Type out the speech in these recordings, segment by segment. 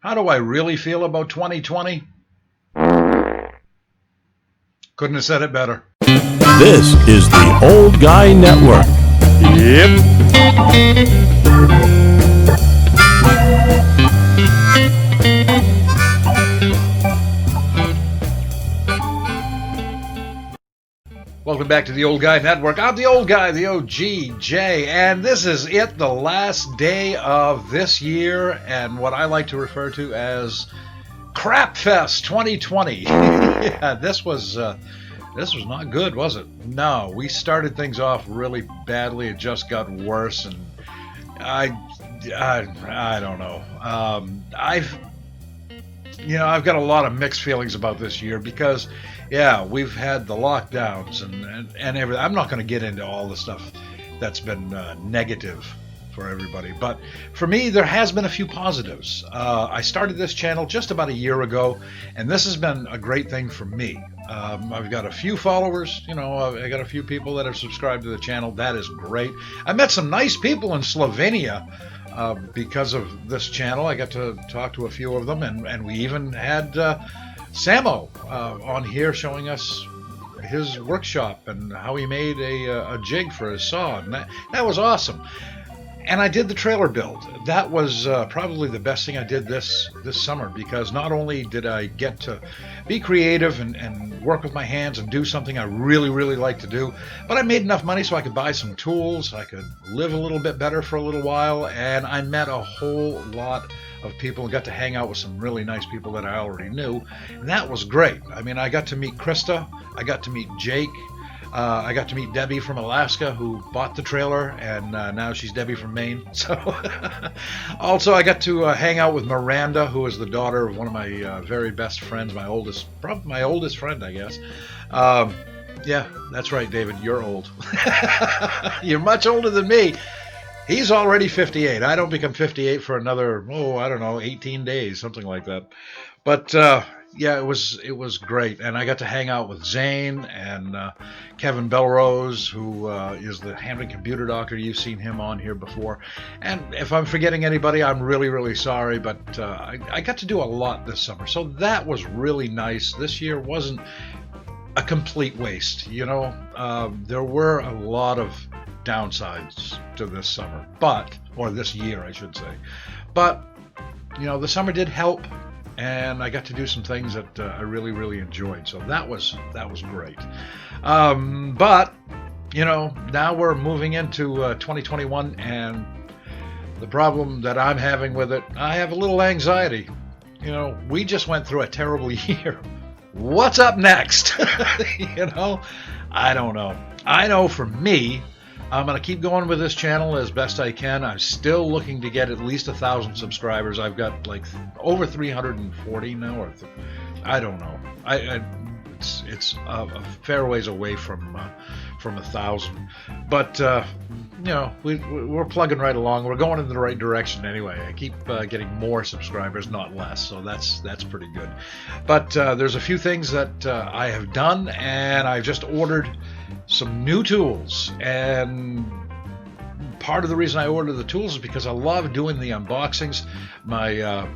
How do I really feel about 2020? Couldn't have said it better. This is the Old Guy Network. Yep. Welcome back to the Old Guy Network. I'm the Old Guy, the OGJ, and this is it, the last day of this year, and what I like to refer to as Crap Fest 2020. Yeah, this was not good, was it? No, we started things off really badly. It just got worse, and I don't know. I've got a lot of mixed feelings about this year because, yeah, we've had the lockdowns and everything. I'm not going to get into all the stuff that's been negative for everybody, but for me, there has been a few positives. I started this channel just about a year ago, and this has been a great thing for me. I've got a few followers, I got a few people that have subscribed to the channel. That is great. I met some nice people in Slovenia because of this channel. I got to talk to a few of them, and we even had Samo on here showing us his workshop and how he made a jig for his saw, and that was awesome. And I did the trailer build. That was probably the best thing I did this summer, because not only did I get to be creative and work with my hands and do something I really, really like to do, but I made enough money so I could buy some tools, I could live a little bit better for a little while, and I met a whole lot of people and got to hang out with some really nice people that I already knew, and that was great. I mean, I got to meet Krista, I got to meet Jake, I got to meet Debbie from Alaska, who bought the trailer, and now she's Debbie from Maine. So, also I got to hang out with Miranda, who is the daughter of one of my very best friends, probably my oldest friend, I guess. Yeah, that's right, David, you're old. You're much older than me. He's already 58. I don't become 58 for another, 18 days, something like that. But yeah, it was great, and I got to hang out with Zane and Kevin Belrose, who is the Hampton computer doctor. You've seen him on here before, and if I'm forgetting anybody, I'm really, really sorry, but I got to do a lot this summer, so that was really nice. This year wasn't a complete waste, there were a lot of downsides to this summer, or this year, I should say, but the summer did help. And I got to do some things that I really, really enjoyed. So that was great. But, now we're moving into 2021, and the problem that I'm having with it, I have a little anxiety. We just went through a terrible year. What's up next? I don't know. I know for me, I'm going to keep going with this channel as best I can. I'm still looking to get at least 1,000 subscribers. I've got like over 340 now, or I don't know. It's a fair ways away from 1,000. But we're plugging right along. We're going in the right direction anyway. I keep getting more subscribers, not less. So that's pretty good. But there's a few things that I have done, and I've just ordered some new tools, and part of the reason I ordered the tools is because I love doing the unboxings. My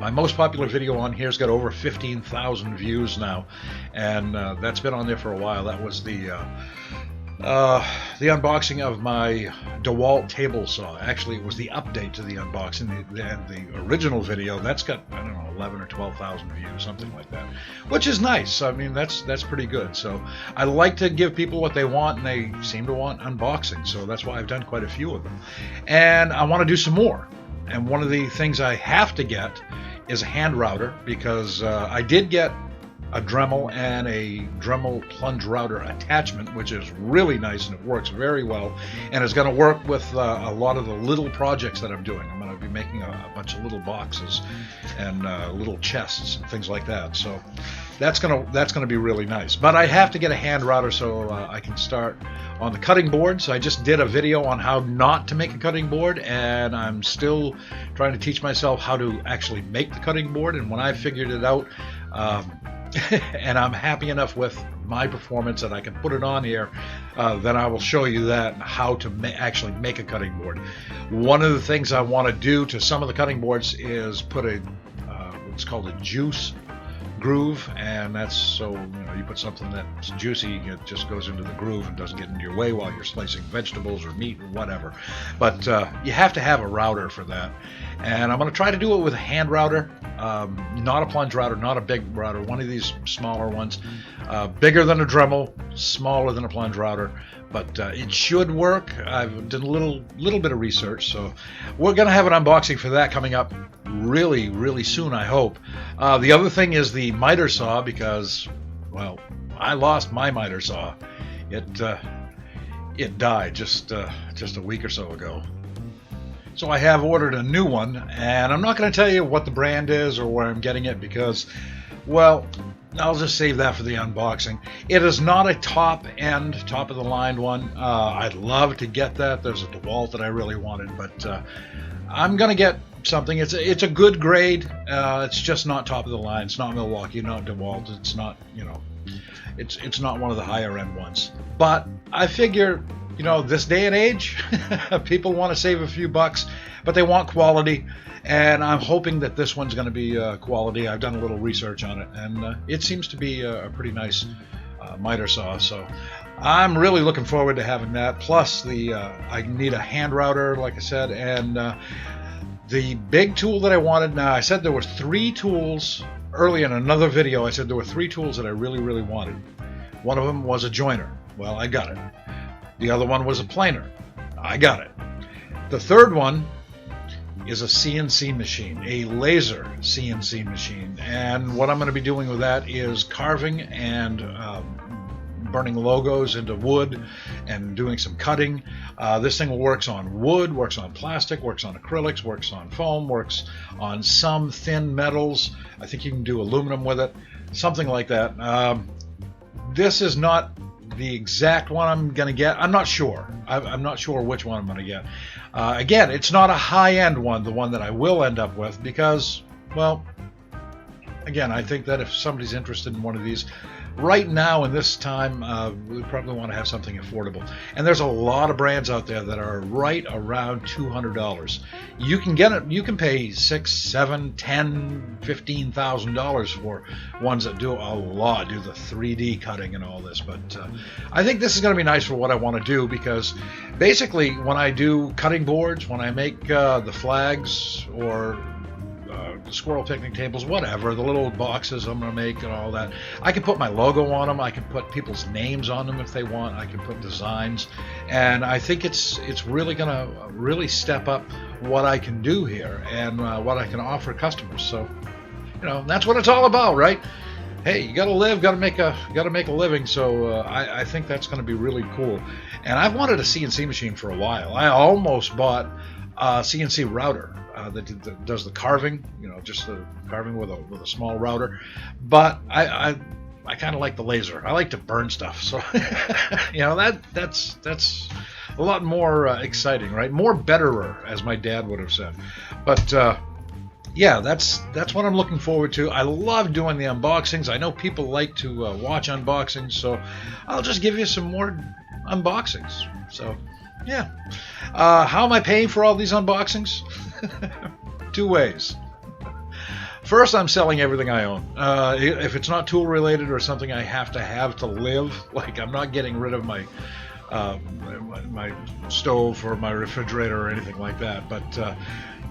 most popular video on here's got over 15,000 views now, and that's been on there for a while. That was the unboxing of my DeWalt table saw. Actually, it was the update to the unboxing. The original video, that's got, 11 or 12,000 views, something like that, which is nice. I mean, that's pretty good. So I like to give people what they want, and they seem to want unboxing. So that's why I've done quite a few of them. And I want to do some more. And one of the things I have to get is a hand router, because I did get a Dremel and a Dremel plunge router attachment, which is really nice, and it works very well, and it's going to work with a lot of the little projects that I'm doing. I'm going to be making a bunch of little boxes and little chests and things like that, so that's going to be really nice. But I have to get a hand router so I can start on the cutting board. So I just did a video on how not to make a cutting board, and I'm still trying to teach myself how to actually make the cutting board, and when I figured it out, and I'm happy enough with my performance and I can put it on here, then I will show you that and how to actually make a cutting board. One of the things I want to do to some of the cutting boards is put a what's called a juice groove, and that's so you put something that's juicy, it just goes into the groove and doesn't get into your way while you're slicing vegetables or meat or whatever. But you have to have a router for that, and I'm going to try to do it with a hand router, not a plunge router, not a big router, one of these smaller ones, bigger than a Dremel, smaller than a plunge router. But it should work. I've done a little bit of research, so we're going to have an unboxing for that coming up really, really soon, I hope. The other thing is the miter saw, because, well, I lost my miter saw. It died just a week or so ago. So I have ordered a new one, and I'm not going to tell you what the brand is or where I'm getting it because, well, I'll just save that for the unboxing. It is not a top of the line one. I'd love to get that. There's a DeWalt that I really wanted, but I'm gonna get something. It's a good grade. It's just not top of the line. It's not Milwaukee, not DeWalt. It's not it's not one of the higher end ones. But I figure this day and age, people want to save a few bucks, but they want quality. And I'm hoping that this one's going to be quality. I've done a little research on it, and it seems to be a pretty nice miter saw. So I'm really looking forward to having that. Plus, I need a hand router, like I said, and the big tool that I wanted. Now, I said there were 3 tools early in another video. I said there were 3 tools that I really, really wanted. One of them was a joiner. Well, I got it. The other one was a planer. I got it. The third one is a CNC machine, a laser CNC machine. And what I'm going to be doing with that is carving and burning logos into wood and doing some cutting. This thing works on wood, works on plastic, works on acrylics, works on foam, works on some thin metals. I think you can do aluminum with it, something like that. This is not the exact one I'm going to get. I'm not sure. I'm not sure which one I'm going to get. Again, it's not a high-end one, the one that I will end up with, because, well, again, I think that if somebody's interested in one of these, right now in this time, we probably want to have something affordable. And there's a lot of brands out there that are right around $200. You can get it. You can pay $6,000, $7,000, $10,000, $15,000 for ones that do a lot, do the 3D cutting and all this. But I think this is going to be nice for what I want to do, because basically when I do cutting boards, when I make the flags or squirrel picnic tables, whatever, the little boxes I'm going to make and all that, I can put my logo on them. I can put people's names on them if they want. I can put designs, and I think it's really going to really step up what I can do here and what I can offer customers. So, that's what it's all about, right? Hey, you got to live, got to make a living. So I think that's going to be really cool. And I've wanted a CNC machine for a while. I almost bought a CNC router that does the carving, just the carving with a small router. But I kind of like the laser. I like to burn stuff, so that's a lot more exciting, right? More betterer, as my dad would have said. But yeah, that's what I'm looking forward to. I love doing the unboxings. I know people like to watch unboxings, so I'll just give you some more unboxings. So yeah, how am I paying for all these unboxings? 2 ways. First, I'm selling everything I own. If it's not tool related or something I have to live, like I'm not getting rid of my my stove or my refrigerator or anything like that. But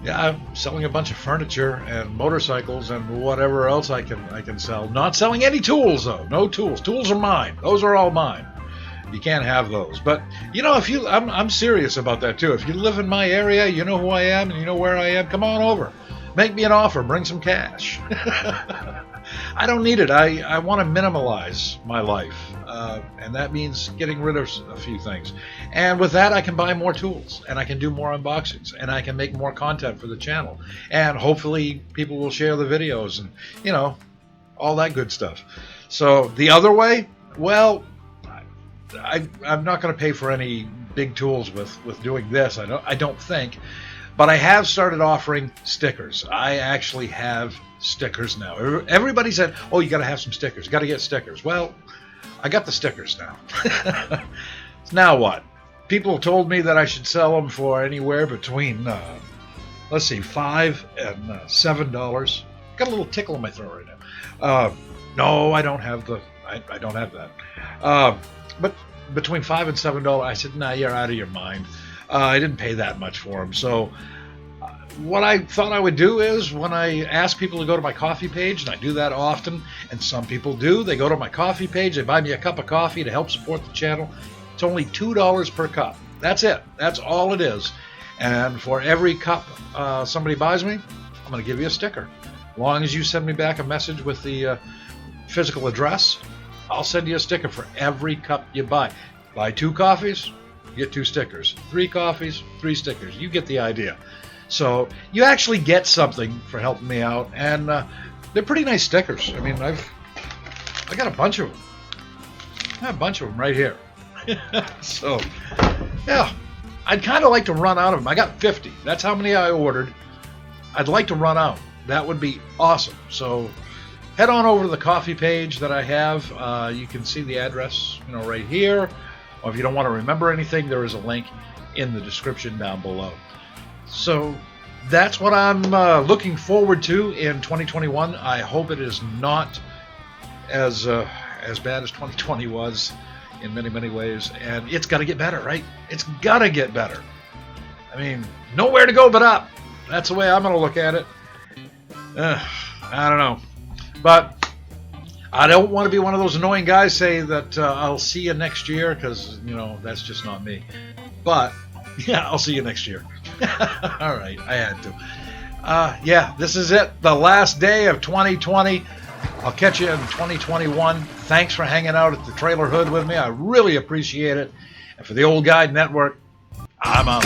yeah, I'm selling a bunch of furniture and motorcycles and whatever else I can sell. Not selling any tools though. No tools. Tools are mine. Those are all mine. You can't have those. But I'm serious about that too. If you live in my area, you know who I am and you know where I am, come on over. Make me an offer. Bring some cash. I don't need it. I want to minimalize my life. And that means getting rid of a few things. And with that, I can buy more tools. And I can do more unboxings. And I can make more content for the channel. And hopefully people will share the videos and, all that good stuff. So the other way, well, I'm not going to pay for any big tools with doing this. I don't think. But I have started offering stickers. I actually have stickers now. Everybody said, oh, you got to have some stickers. Got to get stickers. Well, I got the stickers now. Now what? People told me that I should sell them for anywhere between, let's see, $5 and $7. Got a little tickle in my throat right now. No, I don't have I don't have that. But between $5 and $7, I said, nah, you're out of your mind. I didn't pay that much for them. So what I thought I would do is when I ask people to go to my coffee page, and I do that often, and some people do, they go to my coffee page, they buy me a cup of coffee to help support the channel. It's only $2 per cup. That's it. That's all it is. And for every cup somebody buys me, I'm going to give you a sticker. As long as you send me back a message with the physical address, I'll send you a sticker for every cup you buy. Buy 2 coffees, you get 2 stickers. 3 coffees, 3 stickers. You get the idea. So you actually get something for helping me out, and they're pretty nice stickers. I mean, I got a bunch of them. I have a bunch of them right here. So, yeah, I'd kind of like to run out of them. I got 50. That's how many I ordered. I'd like to run out. That would be awesome. So head on over to the coffee page that I have. You can see the address, right here. Or if you don't want to remember anything, there is a link in the description down below. So that's what I'm looking forward to in 2021. I hope it is not as bad as 2020 was in many, many ways. And it's got to get better, right? It's got to get better. I mean, nowhere to go but up. That's the way I'm going to look at it. I don't know. But I don't want to be one of those annoying guys say that I'll see you next year, because, that's just not me. But, yeah, I'll see you next year. All right, I had to. Yeah, this is it. The last day of 2020. I'll catch you in 2021. Thanks for hanging out at the Trailer Hood with me. I really appreciate it. And for the Old Guy Network, I'm out.